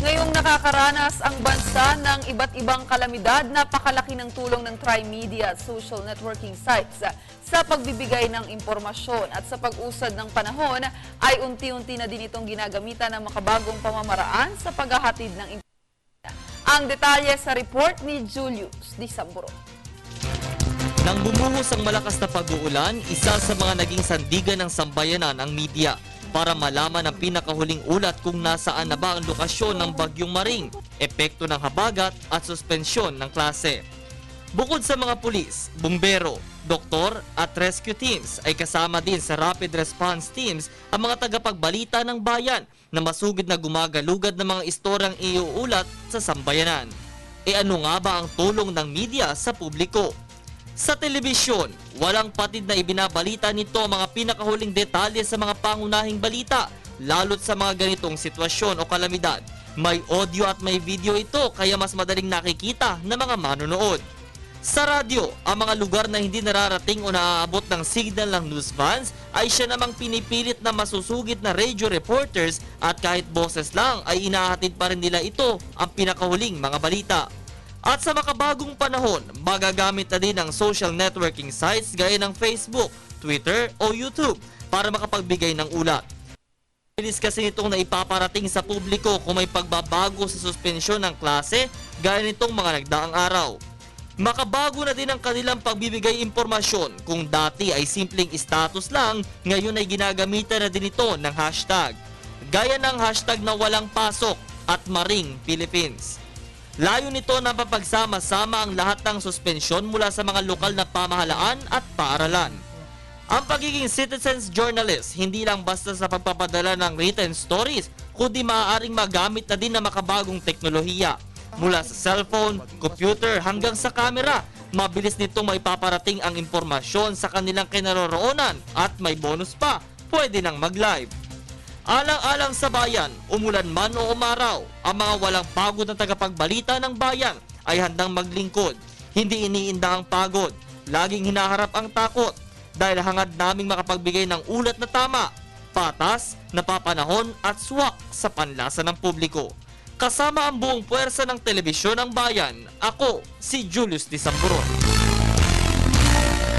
Ngayong nakakaranas ang bansa ng iba't ibang kalamidad, napakalaki ng tulong ng Trimedia at social networking sites sa pagbibigay ng impormasyon at sa pag-usad ng panahon ay unti-unti na din itong ginagamitan ng makabagong pamamaraan sa paghahatid ng impormasyon. Ang detalye sa report ni Julius Disamburo. Nang bumuhos ang malakas na pag-uulan, isa sa mga naging sandigan ng sambayanan ang media para malaman ang pinakahuling ulat kung nasaan na ba ang lokasyon ng Bagyong Maring, epekto ng habagat at suspensyon ng klase. Bukod sa mga pulis, bumbero, doktor at rescue teams ay kasama din sa rapid response teams ang mga tagapagbalita ng bayan na masugid na gumagalugad ng mga istoryang iuulat sa sambayanan. E ano nga ba ang tulong ng media sa publiko? Sa telebisyon, walang patid na ibinabalita nito ang mga pinakahuling detalye sa mga pangunahing balita, lalo't sa mga ganitong sitwasyon o kalamidad. May audio at may video ito kaya mas madaling nakikita ng mga manonood. Sa radyo, ang mga lugar na hindi nararating o naaabot ng signal ng news vans ay siya namang pinipilit na masusugid na radio reporters at kahit boses lang ay inahatid pa rin nila ito ang pinakahuling mga balita. At sa makabagong panahon, magagamit na din ang social networking sites gaya ng Facebook, Twitter o YouTube para makapagbigay ng ulat. Bilis kasi nitong naipaparating sa publiko kung may pagbabago sa suspensyon ng klase gaya nitong mga nagdaang araw. Makabago na din ang kanilang pagbibigay impormasyon kung dati ay simpleng status lang, ngayon ay ginagamitan na din ito ng hashtag. Gaya ng hashtag na walang pasok at Maring Philippines. Layo nito na papagsama-sama ang lahat ng suspensyon mula sa mga lokal na pamahalaan at paaralan. Ang pagiging citizens journalist hindi lang basta sa pagpapadala ng written stories, kundi maaaring magamit na din ng makabagong teknolohiya. Mula sa cellphone, computer hanggang sa camera, mabilis nitong maipaparating ang impormasyon sa kanilang kinaroroonan at may bonus pa, pwede nang mag-live. Alang-alang sa bayan, umulan man o umaraw, ang mga walang pagod na tagapagbalita ng bayan ay handang maglingkod. Hindi iniinda ang pagod, laging hinaharap ang takot dahil hangad naming makapagbigay ng ulat na tama, patas, napapanahon at swak sa panlasa ng publiko. Kasama ang buong puwersa ng telebisyon ng bayan, ako si Julius Disamburo.